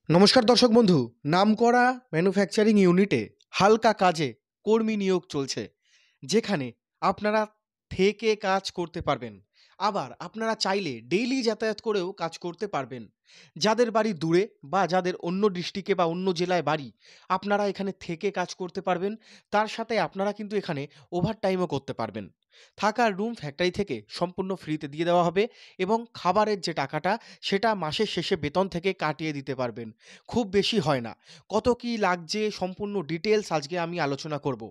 নমস্কার দর্শক বন্ধু। নামকরা ম্যানুফ্যাকচারিং ইউনিটে হালকা কাজে কর্মী নিয়োগ চলছে, যেখানে আপনারা থেকে কাজ করতে পারবেন। আবার আপনারা চাইলে ডেইলি যাতায়াত করেও কাজ করতে পারবেন। যাদের বাড়ি দূরে বা যাদের অন্য ডিস্ট্রিক্টে বা অন্য জেলায় বাড়ি, আপনারা এখানে থেকে কাজ করতে পারবেন। তার সাথে আপনারা কিন্তু এখানে ওভারটাইমও করতে পারবেন। থাকার রুম ফ্যাক্টরি থেকে সম্পূর্ণ ফ্রিতে দিয়ে দেওয়া হবে এবং খাবারের যে টাকাটা সেটা মাসের শেষে বেতন থেকে কাটিয়ে দিতে পারবেন। খুব বেশি হয় না। কত কি লাগছে সম্পূর্ণ ডিটেইলস আজকে আমি আলোচনা করব।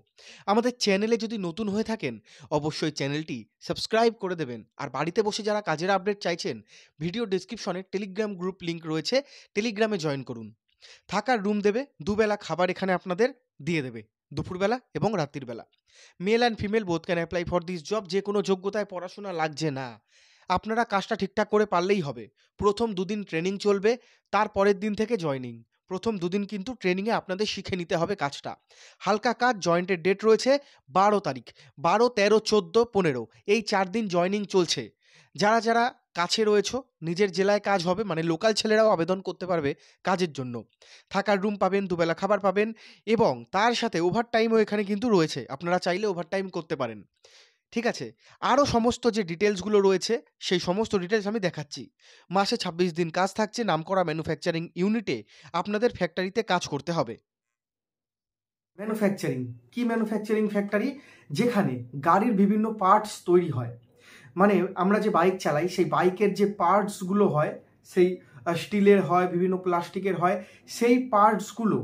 আমাদের চ্যানেলে যদি নতুন হয়ে থাকেন, অবশ্যই চ্যানেলটি সাবস্ক্রাইব করে দেবেন। আর বাড়িতে বসে যারা কাজের আপডেট চাইছেন, ভিডিও ডেসক্রিপশনে টেলিগ্রাম গ্রুপ লিংক রয়েছে, টেলিগ্রামে জয়েন করুন। থাকার রুম দেবে, দুবেলা খাবার এখানে আপনাদের দিয়ে দেবে, দুপুরবেলা এবং রাত্রির বেলা। Male and female both can apply for this job. যে কোনো যোগ্যতায় পড়াশোনা লাগছে না, আপনারা কাজটা ঠিকঠাক করে পারলেই হবে। প্রথম দুদিন ট্রেনিং চলবে, তার পরের দিন থেকে জয়নিং। প্রথম দুদিন কিন্তু ট্রেনিংয়ে আপনাদের শিখে নিতে হবে কাজটা। হালকা কাজ, জয়েন্টের ডেট রয়েছে 12 তারিখ, 12, 13, 14, 15 এই 4 দিন জয়নিং চলছে। যারা যারা কাছে রয়েছে, নিজের জেলায় কাজ হবে, মানে লোকাল ছেলেরাও আবেদন করতে পারবে কাজের জন্য। থাকার রুম পাবেন, দুবেলা খাবার পাবেন এবং তার সাথে ওভারটাইমও এখানে কিন্তু রয়েছে। আপনারা চাইলে ওভারটাইম করতে পারেন। ঠিক আছে? আরও সমস্ত যে ডিটেলসগুলো রয়েছে, সেই সমস্ত ডিটেলস আমি দেখাচ্ছি। মাসে 26 দিন কাজ থাকছে। নামকরা ম্যানুফ্যাকচারিং ইউনিটে আপনাদের ফ্যাক্টরিতে কাজ করতে হবে। ম্যানুফ্যাকচারিং কি? ম্যানুফ্যাকচারিং ফ্যাক্টরি, যেখানে গাড়ির বিভিন্ন পার্টস তৈরি হয়। মানে আমরা যে বাইক চালাই, সেই বাইকের যে পার্টসগুলো হয়, সেই স্টিলের হয়, বিভিন্ন প্লাস্টিকের হয়, সেই পার্টসগুলো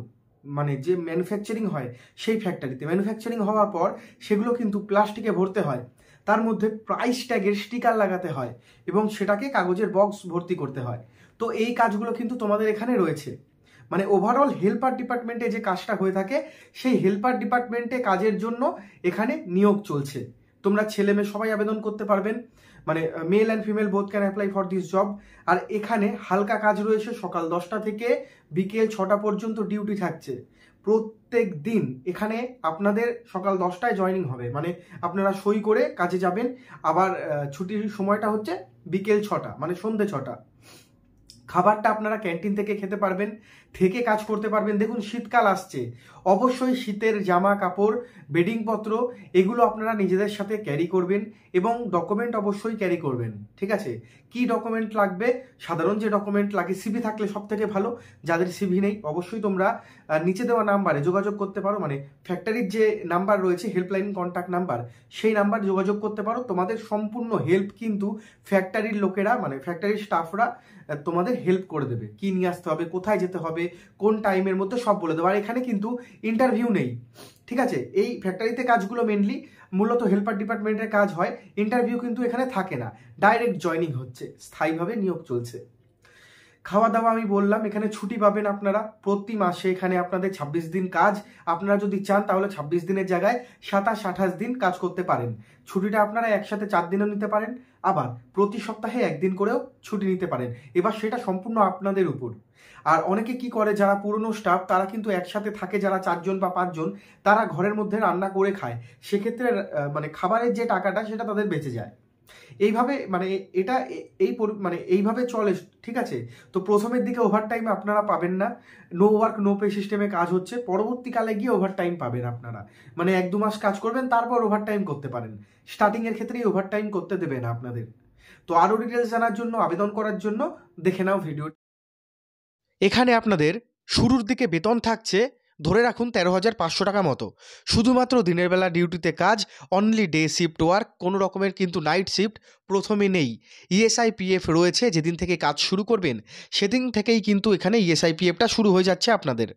মানে যে ম্যানুফ্যাকচারিং হয় সেই ফ্যাক্টরিতে। ম্যানুফ্যাকচারিং হওয়ার পর সেগুলো কিন্তু প্লাস্টিকে ভরতে হয়, তার মধ্যে প্রাইস ট্যাগের স্টিকার লাগাতে হয় এবং সেটাকে কাগজের বক্স ভর্তি করতে হয়। তো এই কাজগুলো কিন্তু তোমাদের এখানে রয়েছে। মানে ওভারঅল হেল্পার ডিপার্টমেন্টে যে কাজটা হয়ে থাকে, সেই হেল্পার ডিপার্টমেন্টে কাজের জন্য এখানে নিয়োগ চলছে। তোমরা ছেলে মেয়ে সবাই আবেদন করতে পারবেন, মানে male and female both can apply for this job. আর এখানে হালকা কাজ রয়েছে, সকাল 10টা থেকে বিকেল 6টা পর্যন্ত ডিউটি থাকছে প্রত্যেক দিন। এখানে আপনাদের সকাল 10টায় জয়েনিং হবে, মানে আপনারা সই করে কাজে যাবেন। আবার ছুটির সময়টা হচ্ছে বিকেল 6টা, মানে সন্ধে 6টা। খাবারটা আপনারা ক্যান্টিন থেকে খেতে পারবেন, থেকে কাজ করতে পারবেন। দেখুন শীতকাল আসছে, অবশ্যই শীতের জামা কাপড়, বেডিংপত্র এগুলো আপনারা নিজেদের সাথে ক্যারি করবেন এবং ডকুমেন্ট অবশ্যই ক্যারি করবেন। ঠিক আছে? কি ডকুমেন্ট লাগবে? সাধারণ যে ডকুমেন্ট লাগে, সিভি থাকলে সব থেকে ভালো। যাদের সিভি নেই, অবশ্যই তোমরা নিচে দেওয়া নাম্বারে যোগাযোগ করতে পারো, মানে ফ্যাক্টরির যে নাম্বার রয়েছে হেল্পলাইন কন্ট্যাক্ট নাম্বার, সেই নাম্বার যোগাযোগ করতে পারো। তোমাদের সম্পূর্ণ হেল্প কিন্তু ফ্যাক্টরির লোকেরা, মানে ফ্যাক্টরির স্টাফরা তোমাদের হেল্প করে দেবে। কি নিয়ে আসতে হবে, কোথায় যেতে হবে, কোন টাইমের মধ্যে সব বলে দেবে। আর এখানে কিন্তু ইন্টারভিউ নেই। ঠিক আছে? এই ফ্যাক্টরিতে কাজগুলো মেনলি মূলত হেল্পার ডিপার্টমেন্টের কাজ হয়, ইন্টারভিউ কিন্তু এখানে থাকে না। ডাইরেক্ট জয়নিং হচ্ছে, স্থায়ীভাবে নিয়োগ চলছে। খাওয়া দাওয়া আমি বললাম, এখানে ছুটি পাবেন আপনারা প্রতি মাসে। এখানে আপনাদের 26 দিন কাজ। আপনারা যদি চান তাহলে 26 দিনের জায়গায় 27-28 দিন কাজ করতে পারেন। ছুটিটা আপনারা একসাথে 4 দিনও নিতে পারেন, আবার প্রতি সপ্তাহে 1 দিন করেও ছুটি নিতে পারেন। এবার সেটা সম্পূর্ণ আপনাদের উপর। আর অনেকে কি করে, যারা পুরনো স্টাফ তারা কিন্তু একসাথে থাকে, যারা 4 জন বা 5 জন, তারা ঘরের মধ্যে রান্না করে খায়। সেক্ষেত্রে মানে খাবারের যে টাকাটা সেটা তাদের বেঁচে যায়। এইভাবে মানে এটা মানে এইভাবে চলে। ঠিক আছে? তো প্রথমের দিকে ওভারটাইম আপনারা পাবেন না, নো ওয়ার্ক নো পে সিস্টেমে কাজ হচ্ছে। পরবর্তীকালে গিয়ে ওভারটাইম পাবেন আপনারা, মানে 1-2 মাস কাজ করবেন, তারপর ওভারটাইম করতে পারেন। স্টার্টিং এর ক্ষেত্রেই ওভারটাইম করতে দেবে না আপনাদের। তো আরো ডিটেলস জানার জন্য, আবেদন করার জন্য দেখে নাও ভিডিও। এখানে আপনাদের শুরুর দিকে বেতন থাকছে ধরে রাখুন 13,500 টাকা মতো। শুধুমাত্র দিনের বেলা ডিউটিতে কাজ, অনলি ডে শিফট ওয়ার্ক, কোনো রকমের কিন্তু নাইট শিফট প্রথমে নেই। ইএসআই পিএফ রয়েছে, যেদিন থেকে কাজ শুরু করবেন সেদিন থেকেই কিন্তু এখানে ইএসআই পিএফটা শুরু হয়ে যাচ্ছে আপনাদের।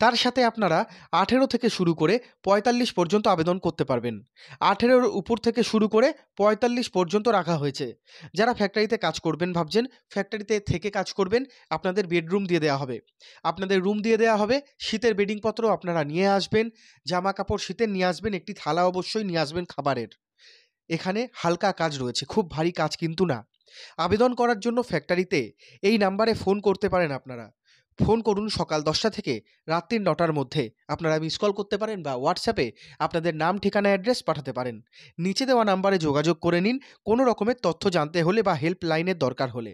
তার সাথে আপনারা 18 থেকে শুরু করে 45 পর্যন্ত আবেদন করতে পারবেন। 18-র উপর থেকে শুরু করে 45 পর্যন্ত রাখা হয়েছে। যারা ফ্যাক্টরিতে কাজ করবেন ভাবছেন, ফ্যাক্টরিতে থেকে কাজ করবেন, আপনাদের বেডরুম দিয়ে দেওয়া হবে, আপনাদের রুম দিয়ে দেওয়া হবে। শীতের বেডিংপত্র আপনারা নিয়ে আসবেন, জামা কাপড় শীতের নিয়ে আসবেন, একটি থালা অবশ্যই নিয়ে আসবেন খাবারের। এখানে হালকা কাজ রয়েছে, খুব ভারী কাজ কিন্তু না। আবেদন করার জন্য ফ্যাক্টরিতে এই নাম্বারে ফোন করতে পারেন আপনারা। ফোন করুন সকাল 10টা থেকে রাত্রি 9টার মধ্যে। আপনারা মিস কল করতে পারেন বা হোয়াটসঅ্যাপে আপনাদের নাম, ঠিকানা, অ্যাড্রেস পাঠাতে পারেন। নিচে দেওয়া নাম্বারে যোগাযোগ করে নিন কোনো রকমের তথ্য জানতে হলে বা হেল্পলাইনের দরকার হলে।